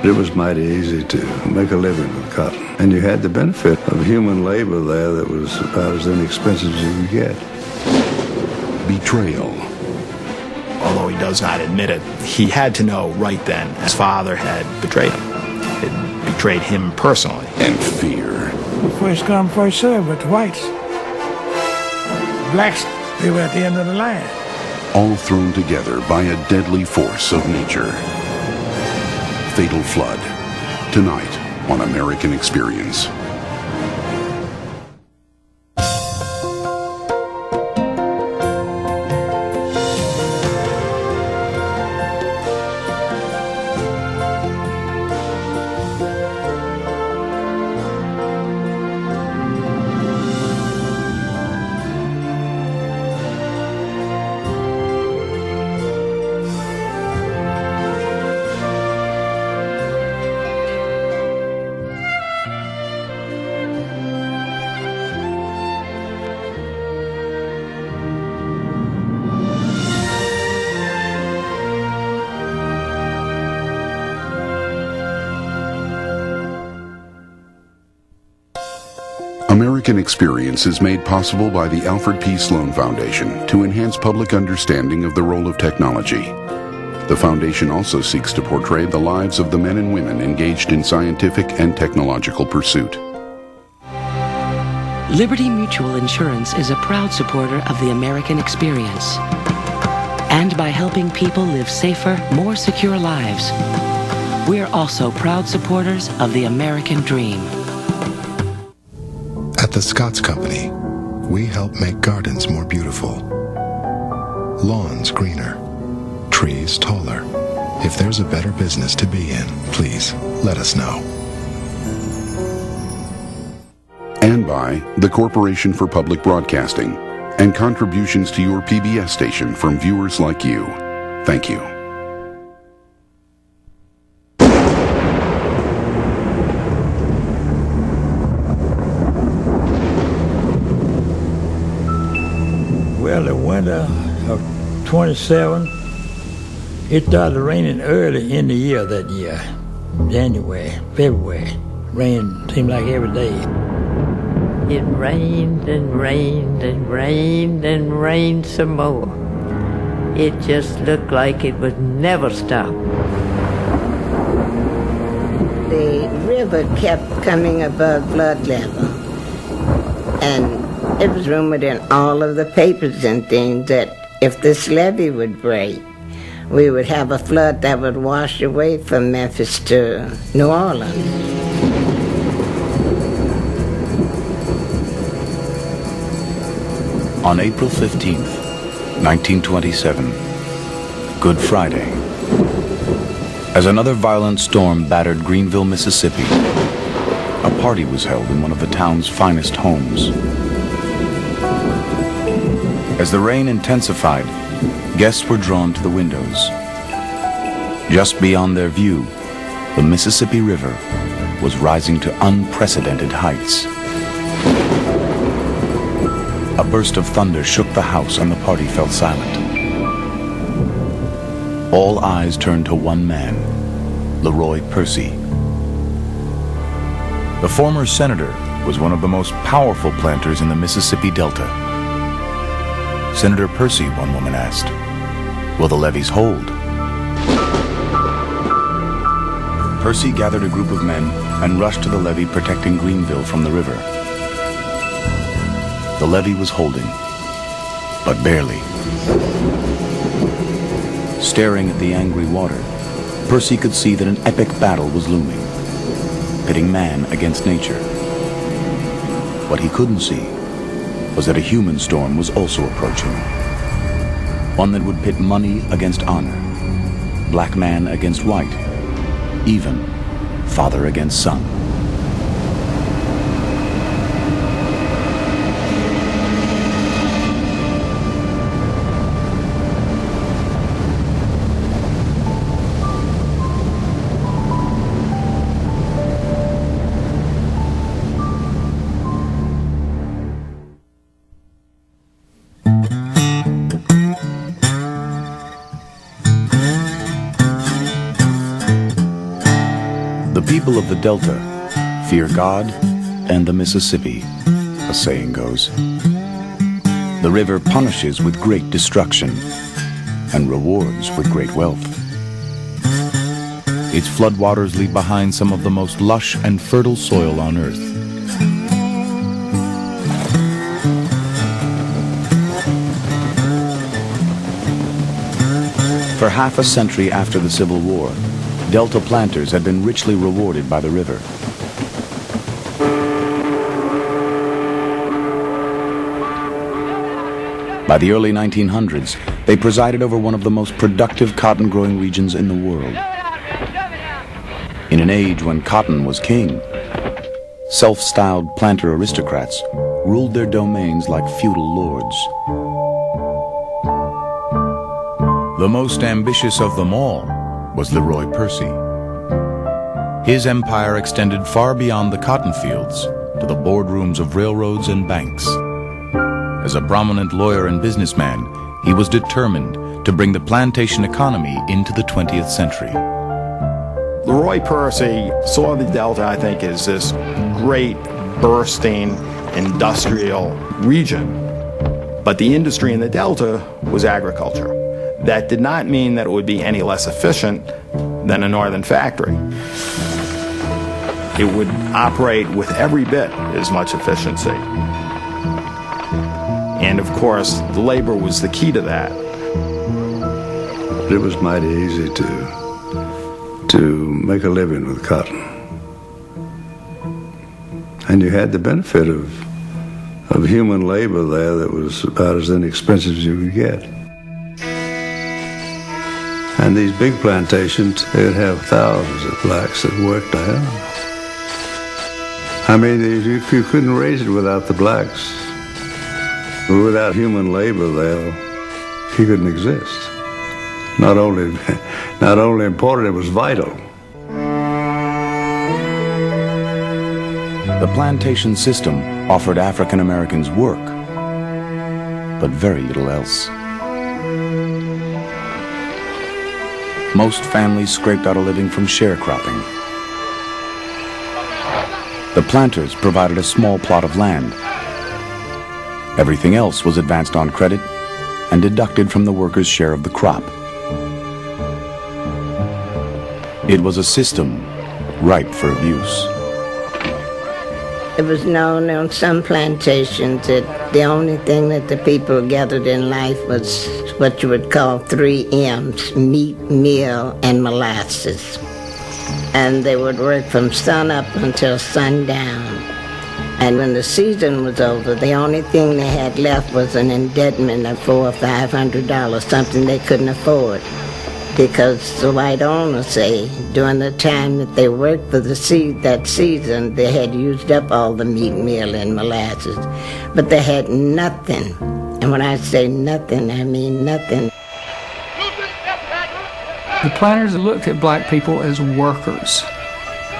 It was mighty easy to make a living with cotton. And you had the benefit of human labor there that was about as inexpensive as you could get. Betrayal. Although he does not admit it, he had to know right then his father had betrayed him. Had betrayed him personally. And fear. First come, first served with the whites. Blacks, they were at the end of the line. All thrown together by a deadly force of nature. Fatal Flood. Tonight on American Experience. American Experience is made possible by the Alfred P. Sloan Foundation to enhance public understanding of the role of technology. The foundation also seeks to portray the lives of the men and women engaged in scientific and technological pursuit. Liberty Mutual Insurance is a proud supporter of the American Experience. And by helping people live safer, more secure lives, we're also proud supporters of the American Dream. At the Scotts Company, we help make gardens more beautiful, lawns greener, trees taller. If there's a better business to be in, please let us know. And by the Corporation for Public Broadcasting and contributions to your PBS station from viewers like you. Thank you. Well, the winter of 27, it started raining early in the year that year. January, February. Rain seemed like every day. It rained and rained and rained and rained some more. It just looked like it would never stop. The river kept coming above flood level. And it was rumored in all of the papers and things that if this levee would break, we would have a flood that would wash away from Memphis to New Orleans. On April 15th, 1927, Good Friday, as another violent storm battered Greenville, Mississippi, a party was held in one of the town's finest homes. As the rain intensified, guests were drawn to the windows. Just beyond their view, the Mississippi River was rising to unprecedented heights. A burst of thunder shook the house and the party fell silent. All eyes turned to one man, Leroy Percy. The former senator was one of the most powerful planters in the Mississippi Delta. Senator Percy, one woman asked, will the levees hold? Percy gathered a group of men and rushed to the levee protecting Greenville from the river. The levee was holding, but barely. Staring at the angry water, Percy could see that an epic battle was looming, pitting man against nature. What he couldn't see was that a human storm was also approaching. One that would pit money against honor, black man against white, even father against son. The people of the Delta fear God and the Mississippi, a saying goes. The river punishes with great destruction and rewards with great wealth. Its floodwaters leave behind some of the most lush and fertile soil on earth. For half a century after the Civil War, Delta planters had been richly rewarded by the river. By the early 1900s, they presided over one of the most productive cotton-growing regions in the world. In an age when cotton was king, self-styled planter aristocrats ruled their domains like feudal lords. The most ambitious of them all was Leroy Percy. His empire extended far beyond the cotton fields to the boardrooms of railroads and banks. As a prominent lawyer and businessman, he was determined to bring the plantation economy into the 20th century. Leroy Percy saw the Delta, I think, as this great, bursting, industrial region. But the industry in the Delta was agriculture. That did not mean that it would be any less efficient than a northern factory. It would operate with every bit as much efficiency. And of course, the labor was the key to that. It was mighty easy to make a living with cotton. And you had the benefit of human labor there that was about as inexpensive as you could get. And these big plantations, they'd have thousands of blacks that worked there. I mean, you couldn't raise it without the blacks. Without human labor there, he couldn't exist. Not only important, it was vital. The plantation system offered African Americans work, but very little else. Most families scraped out a living from sharecropping. The planters provided a small plot of land. Everything else was advanced on credit and deducted from the workers' share of the crop. It was a system ripe for abuse. It was known on some plantations that the only thing that the people gathered in life was what you would call 3 M's, meat, meal, and molasses. And they would work from sun up until sundown. And when the season was over, the only thing they had left was an indebtment of $400 or $500, something they couldn't afford. Because the white owners say during the time that they worked for that season, they had used up all the meat, meal, and molasses. But they had nothing. And when I say nothing, I mean nothing. The planters looked at black people as workers.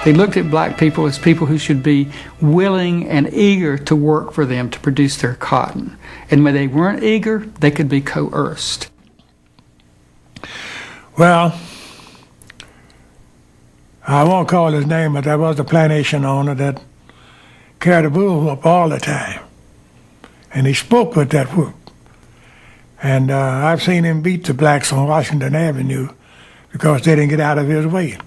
They looked at black people as people who should be willing and eager to work for them to produce their cotton. And when they weren't eager, they could be coerced. Well, I won't call his name, but there was a plantation owner that carried a bullwhip all the time. And he spoke with that whoop. And I've seen him beat the blacks on Washington Avenue because they didn't get out of his way.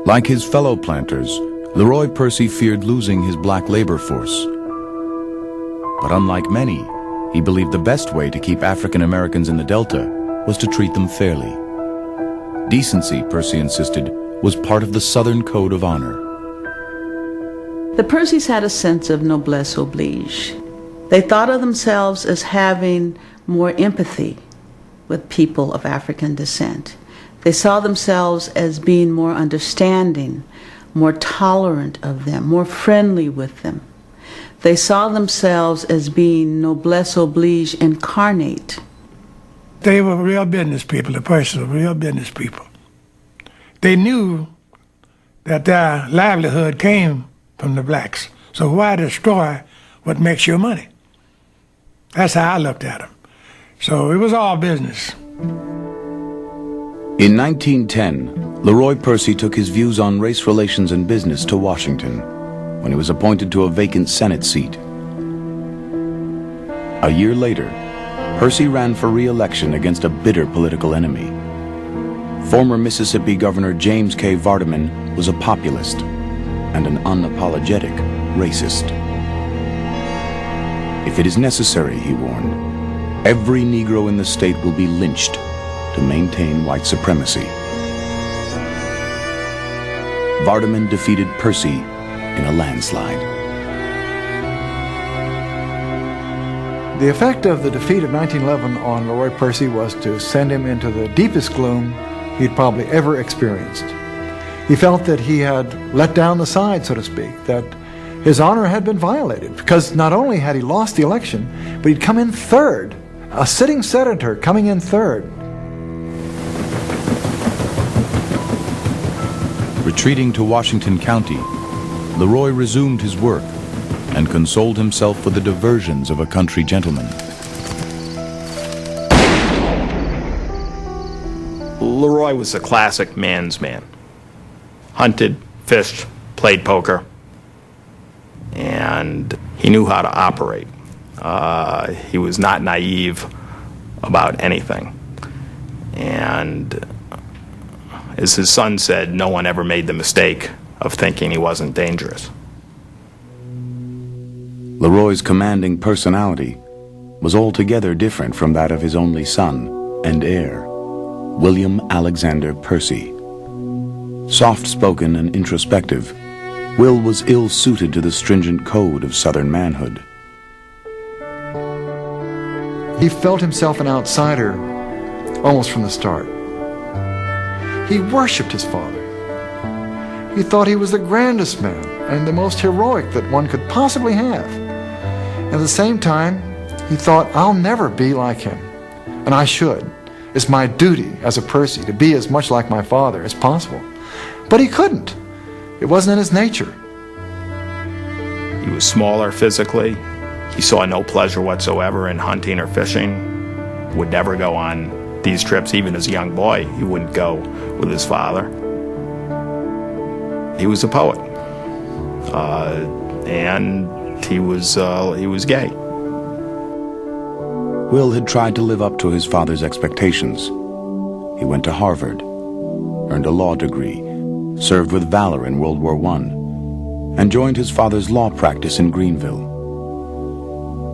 Like his fellow planters, Leroy Percy feared losing his black labor force. But unlike many, he believed the best way to keep African Americans in the Delta was to treat them fairly. Decency, Percy insisted, was part of the Southern Code of Honor. The Percys had a sense of noblesse oblige. They thought of themselves as having more empathy with people of African descent. They saw themselves as being more understanding, more tolerant of them, more friendly with them. They saw themselves as being noblesse oblige incarnate. They were real business people, the Percys were real business people. They knew that their livelihood came from the blacks. So why destroy what makes your money? That's how I looked at them. So it was all business. In 1910, Leroy Percy took his views on race relations and business to Washington when he was appointed to a vacant Senate seat. A year later, Percy ran for re-election against a bitter political enemy. Former Mississippi Governor James K. Vardaman was a populist and an unapologetic racist. If it is necessary, he warned, every Negro in the state will be lynched to maintain white supremacy. Vardaman defeated Percy in a landslide. The effect of the defeat of 1911 on Leroy Percy was to send him into the deepest gloom he'd probably ever experienced. He felt that he had let down the side, so to speak, that his honor had been violated, because not only had he lost the election, but he'd come in third, a sitting senator coming in third. Retreating to Washington County, Leroy resumed his work and consoled himself with the diversions of a country gentleman. Leroy was a classic man's man. Hunted, fished, played poker, and he knew how to operate. He was not naive about anything. And as his son said, no one ever made the mistake of thinking he wasn't dangerous. Leroy's commanding personality was altogether different from that of his only son and heir, William Alexander Percy. Soft-spoken and introspective, Will was ill-suited to the stringent code of Southern manhood. He felt himself an outsider almost from the start. He worshipped his father. He thought he was the grandest man and the most heroic that one could possibly have. At the same time, he thought, I'll never be like him, and I should. It's my duty as a Percy to be as much like my father as possible. But he couldn't. It wasn't in his nature. He was smaller physically. He saw no pleasure whatsoever in hunting or fishing. Would never go on these trips. Even as a young boy, he wouldn't go with his father. He was a poet. And he was gay. Will had tried to live up to his father's expectations. He went to Harvard, earned a law degree, served with valor in World War I, and joined his father's law practice in Greenville.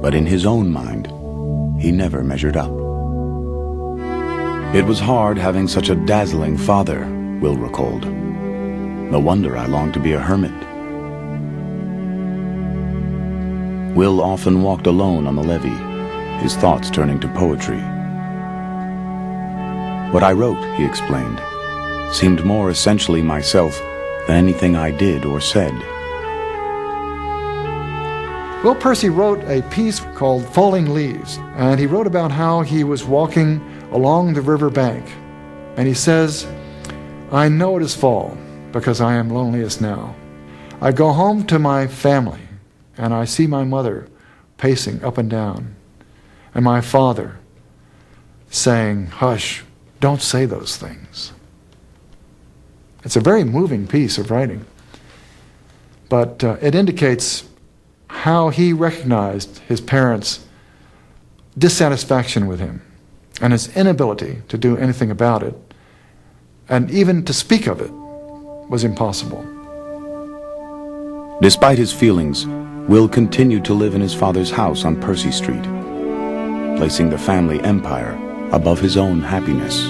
But in his own mind, he never measured up. It was hard having such a dazzling father, Will recalled. No wonder I longed to be a hermit. Will often walked alone on the levee, his thoughts turning to poetry. What I wrote, he explained, seemed more essentially myself than anything I did or said. Will Percy wrote a piece called Falling Leaves, and he wrote about how he was walking along the river bank, and he says, I know it is fall, because I am loneliest now. I go home to my family, and I see my mother pacing up and down, and my father saying, hush, don't say those things. It's a very moving piece of writing, but it indicates how he recognized his parents' dissatisfaction with him and his inability to do anything about it, and even to speak of it was impossible. Despite his feelings, Will continued to live in his father's house on Percy Street, placing the family empire above his own happiness.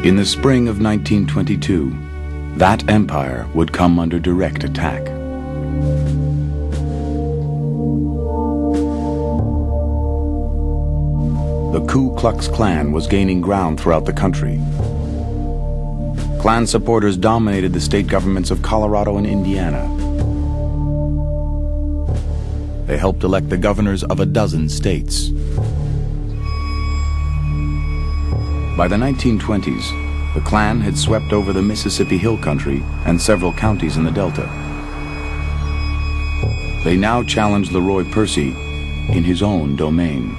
In the spring of 1922, that empire would come under direct attack. The Ku Klux Klan was gaining ground throughout the country. Klan supporters dominated the state governments of Colorado and Indiana. They helped elect the governors of a dozen states. By the 1920s, the Klan had swept over the Mississippi Hill Country and several counties in the Delta. They now challenged Leroy Percy in his own domain.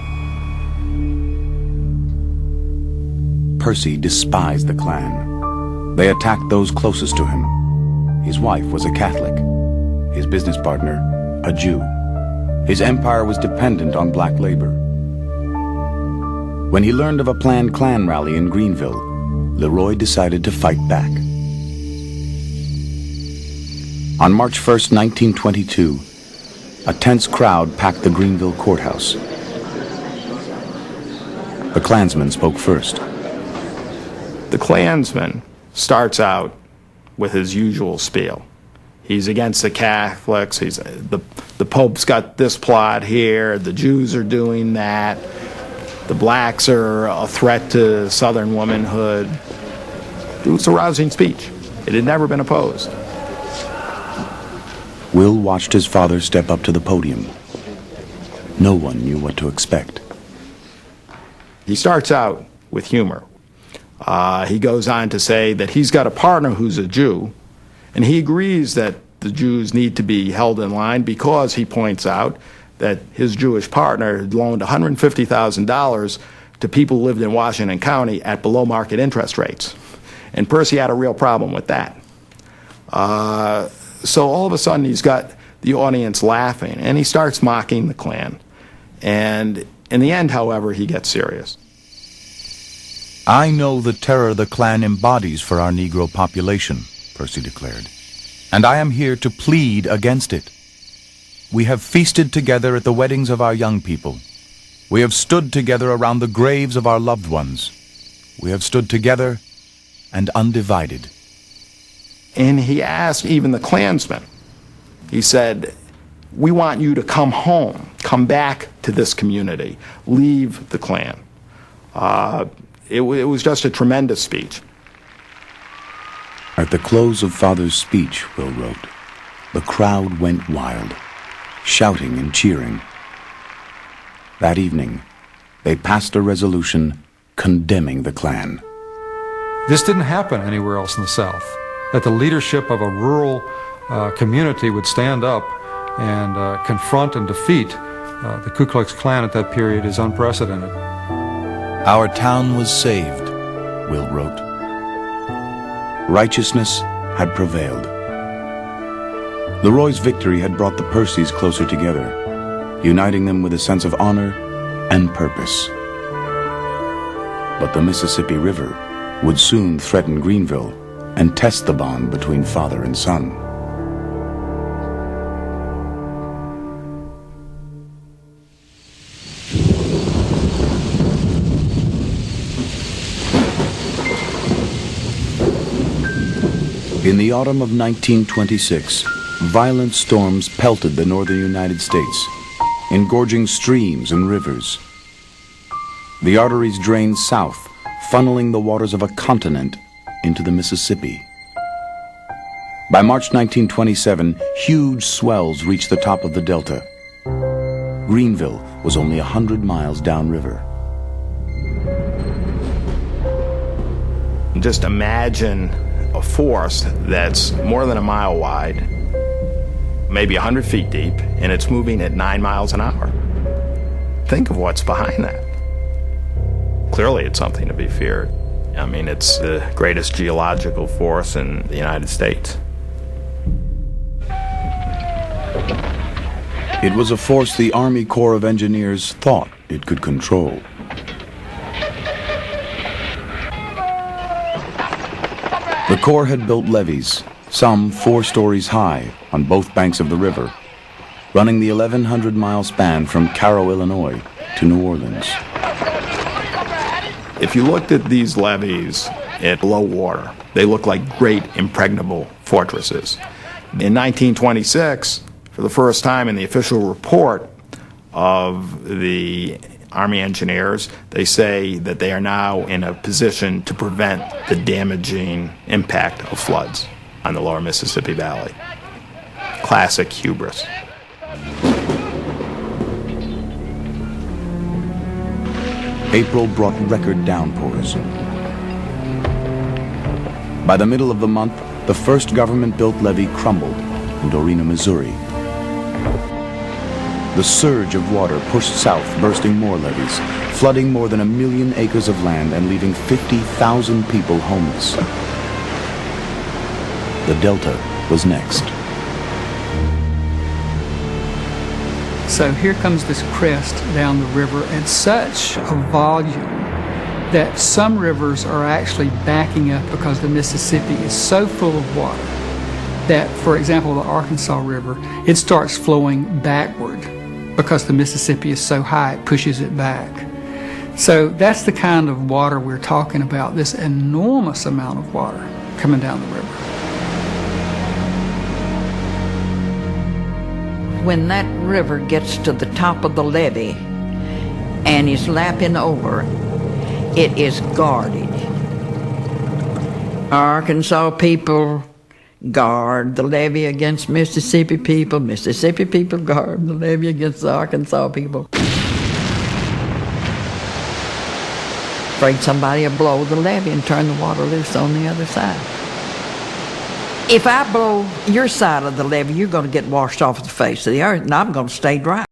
Percy despised the Klan. They attacked those closest to him. His wife was a Catholic, his business partner a Jew. His empire was dependent on black labor. When he learned of a planned Klan rally in Greenville, Leroy decided to fight back. On March 1st, 1922, a tense crowd packed the Greenville courthouse. The Klansman spoke first. The Klansman starts out with his usual spiel. He's against the Catholics. The Pope's got this plot here. The Jews are doing that. The blacks are a threat to Southern womanhood. It was a rousing speech. It had never been opposed. Will watched his father step up to the podium. No one knew what to expect. He starts out with humor. He goes on to say that he's got a partner who's a Jew, and he agrees that the Jews need to be held in line because, he points out, that his Jewish partner had loaned $150,000 to people who lived in Washington County at below market interest rates. And Percy had a real problem with that. So all of a sudden he's got the audience laughing, and he starts mocking the Klan. And in the end, however, he gets serious. I know the terror the Klan embodies for our Negro population, Percy declared, and I am here to plead against it. We have feasted together at the weddings of our young people. We have stood together around the graves of our loved ones. We have stood together and undivided. And he asked even the Klansmen, he said, we want you to come home, come back to this community, leave the Klan. It was just a tremendous speech. At the close of Father's speech, Will wrote, the crowd went wild, shouting and cheering. That evening, they passed a resolution condemning the Klan. This didn't happen anywhere else in the South. That the leadership of a rural community would stand up and confront and defeat the Ku Klux Klan at that period is unprecedented. Our town was saved, Will wrote. Righteousness had prevailed. Leroy's victory had brought the Percys closer together, uniting them with a sense of honor and purpose. But the Mississippi River would soon threaten Greenville and test the bond between father and son. In the autumn of 1926, violent storms pelted the northern United States, engorging streams and rivers. The arteries drained south, funneling the waters of a continent into the Mississippi. By March 1927, huge swells reached the top of the delta. Greenville was only 100 miles downriver. Just imagine a forest that's more than a mile wide, maybe 100 feet deep, and it's moving at 9 miles an hour. Think of what's behind that. Clearly, it's something to be feared. I mean, it's the greatest geological force in the United States. It was a force the Army Corps of Engineers thought it could control. The Corps had built levees, some 4 stories high, on both banks of the river, running the 1,100-mile span from Cairo, Illinois, to New Orleans. If you looked at these levees at low water, they look like great impregnable fortresses. In 1926, for the first time in the official report of the Army engineers, they say that they are now in a position to prevent the damaging impact of floods on the lower Mississippi Valley. Classic hubris. April brought record downpours. By the middle of the month, the first government-built levee crumbled in Dorena, Missouri. The surge of water pushed south, bursting more levees, flooding more than 1 million acres of land and leaving 50,000 people homeless. The Delta was next. So here comes this crest down the river at such a volume that some rivers are actually backing up because the Mississippi is so full of water that, for example, the Arkansas River, it starts flowing backward because the Mississippi is so high, it pushes it back. So that's the kind of water we're talking about, this enormous amount of water coming down the river. When that river gets to the top of the levee and is lapping over, it is guarded. Arkansas people guard the levee against Mississippi people. Mississippi people guard the levee against the Arkansas people. Afraid somebody will blow the levee and turn the water loose on the other side. If I blow your side of the levee, you're going to get washed off the face of the earth, and I'm going to stay dry.